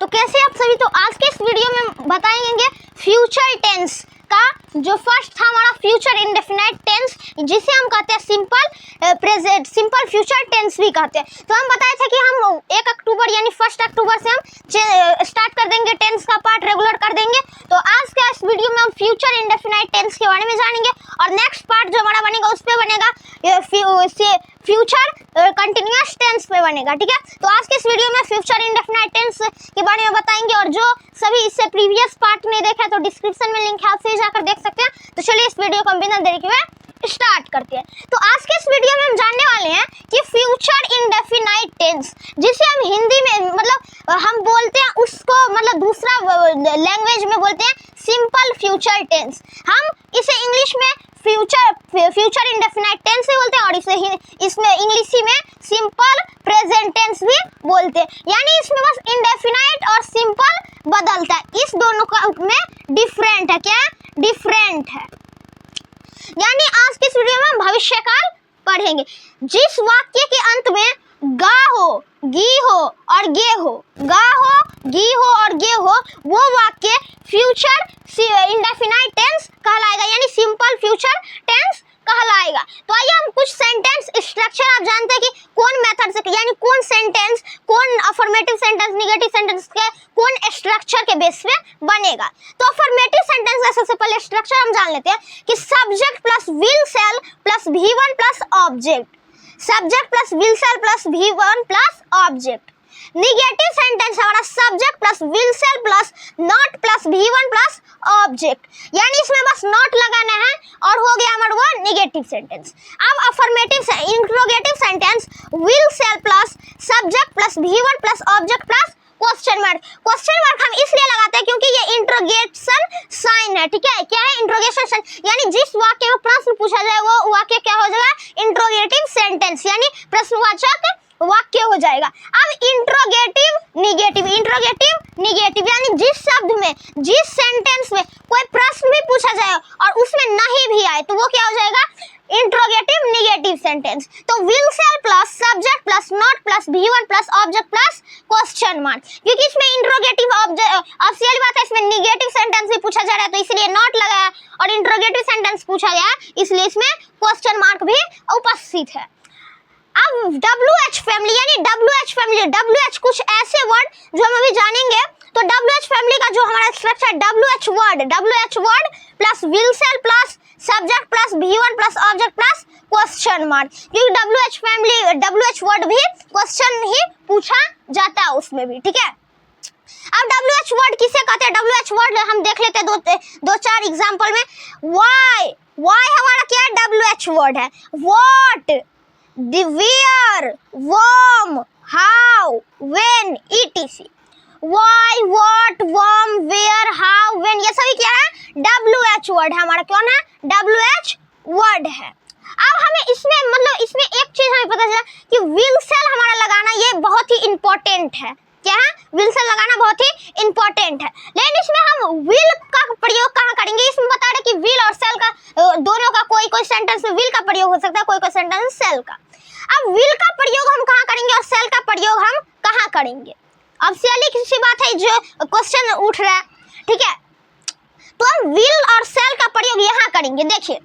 तो कैसे आप सभी, तो आज के इस वीडियो में बताएंगे फ्यूचर टेंस का जो फर्स्ट था हमारा फ्यूचर इंडेफिनाइट टेंस, जिसे हम कहते हैं simple present, simple future tense भी कहते हैं। तो हम बताए थे कि हम 1 अक्टूबर यानी 1 अक्टूबर से हम स्टार्ट कर देंगे, टेंस का पार्ट रेगुलर कर देंगे। तो आज का इस वीडियो में हम फ्यूचर इंडेफिनाइट टेंस के बारे में जानेंगे और नेक्स्ट पार्ट जो हमारा बनेगा उस पर बनेगा फ्यूचर कंटिन्यूअस टेंस पे बनेगा, ठीक है। तो आज के इस वीडियो में फ्यूचर इंडेफिनाइट टेंस के बारे में बताएंगे और जो सभी इससे प्रीवियस पार्ट नहीं देखा तो डिस्क्रिप्शन में लिंक है, आप से जाकर देख सकते हैं। तो चलिए इस वीडियो को बिना देरी के स्टार्ट करते हैं। तो आज के इस वीडियो में हम जानने वाले हैं कि फ्यूचर इंडेफिनाइट टेंस, जिसे हम हिंदी में मतलब हम बोलते हैं उसको मतलब दूसरा लैंग्वेज में बोलते हैं सिंपल फ्यूचर टेंस। हम इसे इंग्लिश में फ्यूचर इंडेफिनाइट टेंस भी बोलते हैं और इसमें इंग्लिशी में सिंपल प्रेजेंट टेंस भी बोलते हैं। यानी इसमें बस इंडेफिनाइट और सिंपल बदलता है, इस दोनों का में डिफरेंट है। क्या डिफरेंट है? यानी आज की इस वीडियो में हम भविष्यकाल पढ़ेंगे। जिस वाक्य के अंत में गा हो, गी हो और गे हो, गा हो, गी हो और गे हो, वो वाक्य फ्यूचर इंडेफिनाइट टेंस कहलाएगा, यानी सिंपल फ्यूचर टेंस कहलाएगा। तो आइए हम कुछ सेंटेंस स्ट्रक्चर, आप जानते हैं कि कौन मेथड से यानी कौन सेंटेंस, कौन अफर्मेटिव सेंटेंस, नेगेटिव सेंटेंस के कौन स्ट्रक्चर के बेस पे बनेगा। तो अफर्मेटिव सेंटेंस का सबसे पहले स्ट्रक्चर हम जान लेते हैं कि subject plus will cell plus V1 plus object, subject plus will cell plus V1 plus object. Negative sentence हमारा subject plus will cell plus not plus V1 plus object, यानी इसमें बस नॉट लगाना है और हो गया हमारा वो नेगेटिव सेंटेंस। अब affirmative interrogative sentence will cell plus subject plus V1 plus object plus question mark. Question mark हम इसलिए लगाते हैं क्योंकि ये इंट्रोगेशन साइन है, ठीक है। क्या है? इंट्रोगेशन साइन, यानी जिस वाक्य में प्रश्न पूछा जाए वो वाक्य क्या हो जाएगा? इंट्रोगेटिव सेंटेंस, यानी प्रश्नवाचक वाक्य हो जाएगा। अब इंट्रोगेटिव निगेटिव, इंट्रोगेटिव निगेटिव, यानी जिस शब्द में, जिस सेंटेंस में कोई प्रश्न भी पूछा जाए और उसमें नहीं भी आए तो वो क्या हो जाएगा? Interrogative negative sentence. तो will cell plus subject plus not plus V1 plus object plus question mark, क्योंकि इसमें इंट्रोगेटिव ऑब्जेक्ट बात है, इसमें निगेटिव सेंटेंस भी पूछा जा रहा है तो इसलिए नॉट लगाया और इंट्रोगेटिव सेंटेंस पूछा गया इसलिए इसमें क्वेश्चन मार्क भी उपस्थित है। अब WH फैमिली, यानी WH फैमिली, WH कुछ ऐसे वर्ड जो हम अभी जानेंगे। तो WH फैमिली का जो हमारा structure WH word plus will cell plus subject plus V1 plus object plus question mark, क्योंकि WH फैमिली WH वर्ड भी क्वेश्चन ही पूछा जाता है उसमें भी, ठीक है। अब WH वर्ड किसे कहते हैं? WH वर्ड हम देख लेते हैं दो चार एग्जांपल में। वाई हमारा क्या है? WH वर्ड है। What, the where, whom, how, when, etc. why, what, whom, where, how, when, ये सभी क्या है? WH वर्ड है हमारा। कौन है? WH वर्ड है। अब हमें इसमें मतलब इसमें एक चीज हमें पता चला कि विल सेल हमारा लगाना ये बहुत ही इंपॉर्टेंट है। क्या है? विल सेल लगाना बहुत ही इंपॉर्टेंट है। लेकिन इसमें हम विल का प्रयोग कहाँ करेंगे? इसमें बता रहे कि विल और सेल का दोनों का कोई सेंटेंस में विल का प्रयोग हो सकता है, कोई सेंटेंस सेल का। अब विल का प्रयोग हम कहाँ करेंगे और सेल का प्रयोग हम कहाँ करेंगे? अब सियाली किसी बात है जो क्वेश्चन उठ रहा है, ठीक है। तो हम विल और सेल का प्रयोग यहाँ करेंगे। देखिए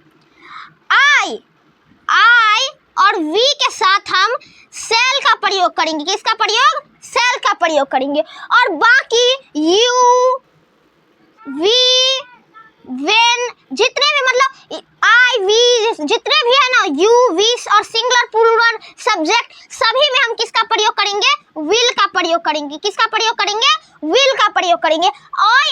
आई और वी के साथ हम सेल का प्रयोग करेंगे। किसका प्रयोग? सेल का प्रयोग करेंगे। और बाकी यू, वी, वेन, जितने भी मतलब आई, वी, जितने भी है ना, यू, वी और सिंगुलर प्लूरल सब्जेक्ट, सभी में हम किसका प्रयोग करेंगे? विल का प्रयोग करेंगे। किसका प्रयोग करेंगे? विल का प्रयोग करेंगे। आई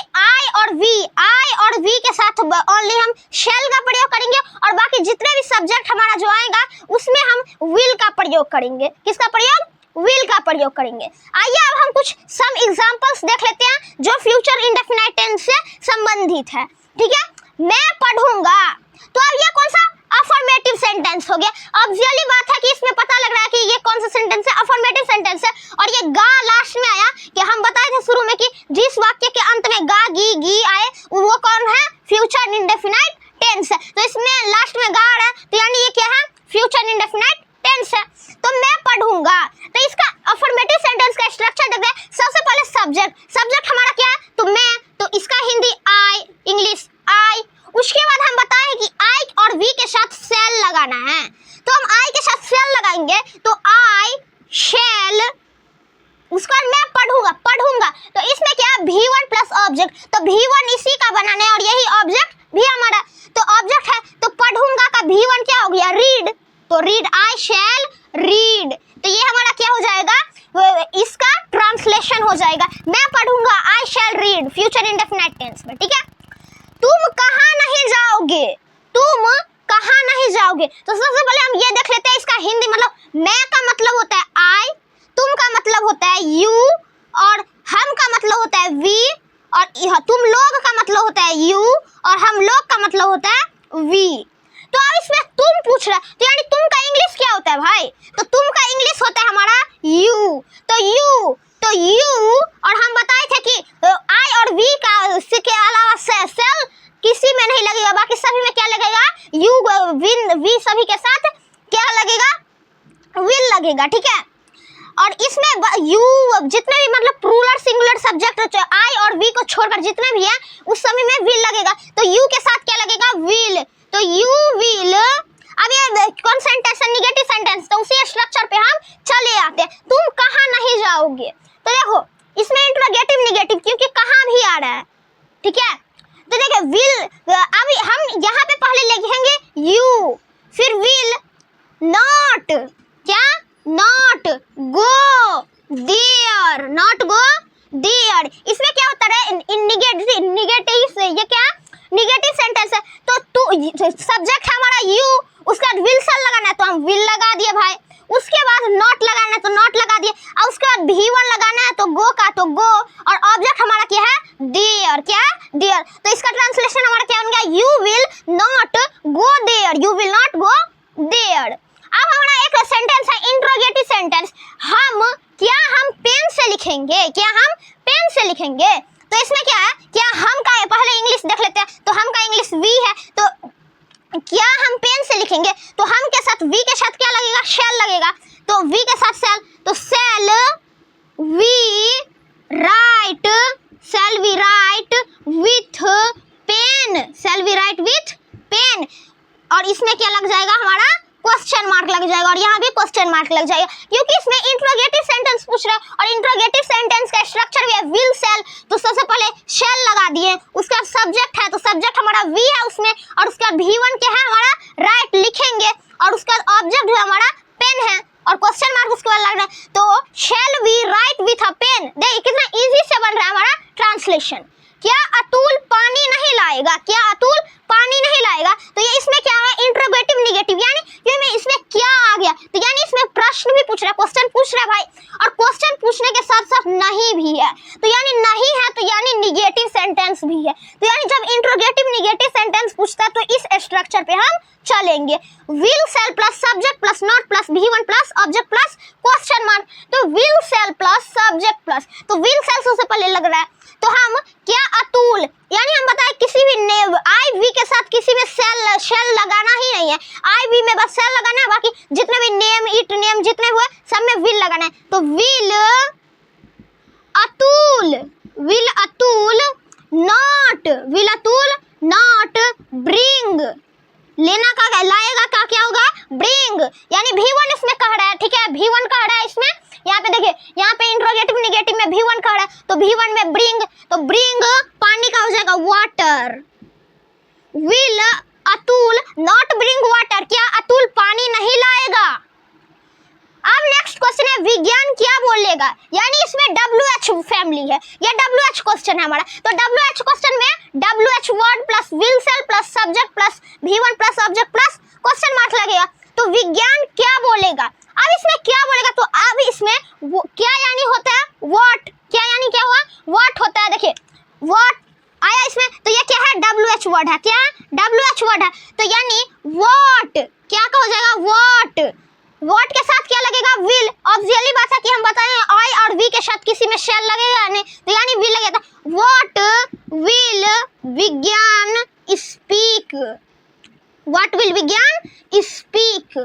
और वी के साथ ओनली हम शेल का प्रयोग करेंगे और बाकी जितने भी सब्जेक्ट हमारा जो आएगा उसमें हम विल का प्रयोग करेंगे। किसका प्रयोग? विल का प्रयोग करेंगे। आइए अब हम कुछ सम एग्जांपल्स देख लेते हैं जो फ्यूचर इंडेफिनाइट टेंस से संबंधित है, ठीक है। मैं पढ़ूंगा, तो अब ये कौन सा? अफर्मेटिव सेंटेंस हो गया। ऑब्वियसली बात है कि इसमें पता लग रहा है कि ये कौन सा सेंटेंस है? अफर्मेटिव सेंटेंस है। और ये गा लास्ट में आया कि हम बताए थे शुरू में कि जिस वाक्य के अंत में गा, गी आए वो कौन है? फ्यूचर इंडेफिनाइट टेंस है। तो इसमें लास्ट में गा आ रहा है तो यानी ये क्या है? फ्यूचर इंडेफिनाइट टेंस है। तो मैं पढ़ूंगा, तो इसका अफर्मेटिव सेंटेंस का स्ट्रक्चर देखते हैं। सबसे पहले सब्जेक्ट, सब्जेक्ट हमारा क्या है, तो मैं, तो इसका हिंदी आई, इंग्लिश आई। उसके बाद हम बताएं कि आई और वी के साथ सेल लगाना है, तो हम आई के साथ सेल लगाएंगे, तो आई शेल, उसका मैं पढ़ूंगा, तो इसमें क्या है V1 प्लस ऑब्जेक्ट, तो V1 इसी का बनाना है और यही ऑब्जेक्ट भी हमारा, तो ऑब्जेक्ट है, तो पढ़ूंगा का V1 क्या हो गया, रीड, तो रीड, आई शैल रीड, तो ये हमारा क्या हो जाएगा, इसका ट्रांसलेशन हो जाएगा, मैं पढ़ूंगा, आई शैल रीड, फ्यूचर इंडेफिनिट टेंस में, ठीक है। तुम कहाँ नहीं जाओगे, तुम कहाँ नहीं जाओगे, तो सबसे पहले हम ये देख लेते हैं इसका हिंदी, मतलब मैं का मतलब होता है आई, तुम का मतलब होता है यू, और हम का मतलब होता है वी, और तुम लोग का मतलब होता है यू, और हम लोग का मतलब होता है वी। तो अब इसमें तुम पूछ रहा है, तो यानी तुम का इंग्लिश क्या होता है भाई, तो तुम का इंग्लिश होता है हमारा यू, तो यू, और हम बताए थे कि आई और वी का के अलावा सेल किसी में नहीं लगेगा, बाकी सभी में क्या लगेगा, यू वी सभी के साथ क्या लगेगा, विल लगेगा, ठीक है। और इसमें यू जितने भी मतलब प्लूरल सिंगुलर सब्जेक्ट आई और वी को छोड़कर जितने भी हैं उस सभी में विल लगेगा, तो यू के साथ क्या लगेगा, विल, तो यू विल। अब ये कौन सेंटेंस है, निगेटिव सेंटेंस, तो उसी स्ट्रक्चर पे हम चले आते हैं, तुम कहाँ नहीं जाओगे, तो देखो इसमें इंट्रोगेटिव निगेटिव क्योंकि कहाँ भी आ रहा है, ठीक है। तो देखिए विल, अभी हम यहाँ पे पहले लिखेंगे यू, फिर विल नॉट, क्या not go there, not go there, इसमें क्या होता है निगेटिव, ये क्या निगेटिव सेंटेंस है, तो सब्जेक्ट है हमारा यू, उसका विल सेल लगाना है तो हम विल लगा दिए भाई, उसके बाद नॉट लगाना है तो नॉट लगा दिए, और उसके बाद V1 लगाना है तो गो का तो गो, और ऑब्जेक्ट हमारा क्या है देयर, क्या देयर, तो इसका ट्रांसलेशन हमारा क्या बन गया, you will not go there, you will not go there. अब हमारा एक सेंटेंस है इंट्रोगेटिव सेंटेंस, हम पेन से लिखेंगे, क्या हम पेन से लिखेंगे, तो इसमें क्या है, क्या हम का पहले इंग्लिश देख लेते हैं, तो हम का इंग्लिश वी है, तो क्या हम पेन से लिखेंगे, तो हम के साथ वी के साथ क्या लगेगा, शेल लगेगा, तो वी के साथ सेल, तो shall we write, shall we write with pen, shall we write with pen, और इसमें क्या लग जाएगा हमारा क्वेश्चन मार्क लग जाएगा, और यहाँ भी क्वेश्चन मार्क लग जाएगा क्योंकि इसमें इंट्रोगेटिव सेंटेंस पूछ रहा है, और इंट्रोगेटिव सेंटेंस का स्ट्रक्चर भी है विल सेल, तो सबसे पहले शेल लगा दिए, उसका सब्जेक्ट है तो सब्जेक्ट हमारा वी है उसमें, और उसका V1 क्या है हमारा राइट लिखेंगे, और उसका ऑब्जेक्ट जो हमारा पेन है, और क्वेश्चन मार्क उसके बाद लग रहा है, तो shall we write with a pen, देखिए कितना इजी से बन रहा है हमारा ट्रांसलेशन। क्या अतुल पानी नहीं लाएगा, क्या अतुल पानी नहीं लाएगा, तो ये इसमें क्या है इंट्रोगेटिव निगेटिव, यानी इसमें क्या आ गया, तो यानी इसमें प्रश्न भी पूछ रहा है, क्वेश्चन पूछ रहा है भाई, और क्वेश्चन पूछने के साथ साथ नहीं भी है, तो यानी नहीं है तो यानी निगेटिव सेंटेंस भी है, तो यानी जब इंट्रोगेटिव निगेटिव सेंटेंस पूछता है तो इस स्ट्रक्चर पे हम चलेंगे, will cell plus subject plus not plus V1 plus object plus question mark, तो will cell plus subject plus, तो विल सेल सबसे पहले लग रहा है, तो हम क्या अतुल, यानी हम बताए किसी भी आई वी के साथ किसी में शेल लगाना ही नहीं है, आई वी में बस सेल लगाना है, बाकी जितने भी नेम इट नेम जितने हुए सब में विल लगाना है, तो विल अतुल नॉट ब्रिंग, लेना का लाएगा का क्या होगा ब्रिंग, यानी V1 इसमें कह रहा है, ठीक है V1 कह रहा है इसमें, यहाँ पे देखिए यहाँ पे इंट्रोगेटिव निगेटिव में V1 कह रहा है, तो V1 में ब्रिंग, तो ब्रिंग पानी का हो जाएगा water, will Atul not bring water, क्या अतुल पानी नहीं लाएगा। अब नेक्स्ट क्वेश्चन है विज्ञान क्या बोलेगा, यानी इसमें WH फैमिली है, ये WH क्वेश्चन है हमारा, तो WH क्वेश्चन में WH word plus will cell plus subject plus V1 plus object plus question mark लगेगा, तो विज्ञान क्या बोलेगा। अब इसमें क्या बोलेगा, तो अब इसमें क्या यानी होता है व्हाट, क्या यानी क्या हुआ व्हाट होता है, देखिए व्हाट आया इसमें, तो ये क्या है WH वर्ड है, क्या WH वर्ड है, तो यानी व्हाट क्या का हो जाएगा व्हाट के साथ क्या लगेगा विल, ऑब्वियसली बात है कि हम बताएं आई और वी के साथ किसी में शेल लगेगा नहीं, तो यानी विल लगेगा, व्हाट विल विज्ञान स्पीक, व्हाट विल विज्ञान स्पीक।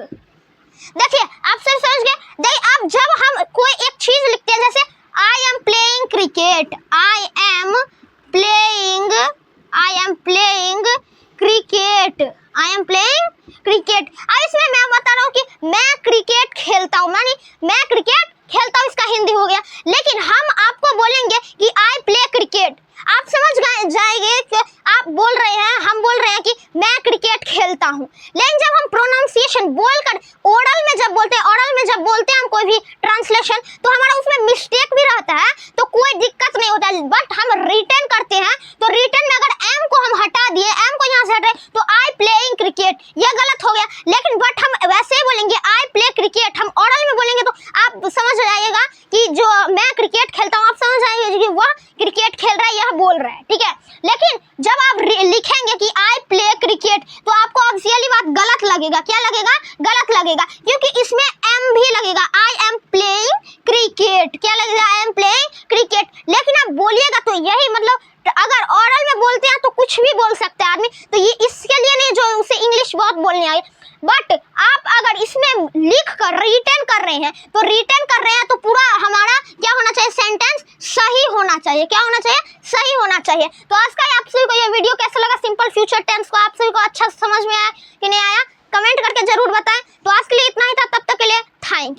देखिए आप सब समझ गए, अब जब हम कोई एक चीज लिखते हैं जैसे I am playing cricket, I am playing cricket, I am playing cricket. अब इसमें मैं बता रहा हूँ कि मैं क्रिकेट खेलता हूँ, मानी मैं क्रिकेट खेलता हूँ, इसका हिंदी हो गया। लेकिन हम आपको बोलेंगे कि आई प्ले क्रिकेट, आप समझ जाएंगे कि आप बोल रहे हैं, हम बोल रहे हैं कि मैं क्रिकेट खेलता हूँ। लेकिन जब हम प्रोनाउंसिएशन बोलकर ओरल में जब बोलते हैं हम कोई भी ट्रांसलेशन, तो हमारा उसमें मिस्टेक भी रहता है, तो कोई दिक्कत नहीं होता है। बट हम रिटर्न करते हैं, तो रिटर्न में अगर एम को हम हटा दिए, एम को यहाँ से हटाए, तो आई प्लेइंग क्रिकेट, यह गलत हो गया। लेकिन बट हम वैसे ही बोलेंगे आई प्ले क्रिकेट, हम ओरल में बोलेंगे तो आप समझ जाइएगा कि जो मैं क्रिकेट खेलता हूँ, आप समझ जाएंगे कि वह क्रिकेट खेल रहा है, यह बोल रहा है, ठीक है। लेकिन जब आप लिखेंगे कि आई प्ले क्रिकेट, तो आपको ऑब्वियसली बात गलत लगेगा। क्या लगेगा? गलत लगेगा, क्योंकि इसमें एम भी लगेगा। आई एम प्लेइंग क्रिकेट, क्या लगेगा? I am playing cricket. लेकिन आप बोलिएगा तो यही मतलब, अगर ओरल में बोलते हैं तो कुछ भी बोल सकते हैं आदमी, तो ये इसके लिए नहीं जो उसे इंग्लिश बहुत बोलने आई। बट आप अगर इसमें लिख कर रिटर्न कर रहे हैं, तो पूरा हमारा क्या होना चाहिए? सेंटेंस सही होना चाहिए। क्या होना चाहिए? सही होना चाहिए। तो आज का आप सभी को ये वीडियो कैसा लगा? सिंपल फ्यूचर टेंस को आप सभी को अच्छा समझ में आया कि नहीं आया? कमेंट करके जरूर बताएं। तो आज के लिए इतना ही था, तब तक के लिए थैंक यू।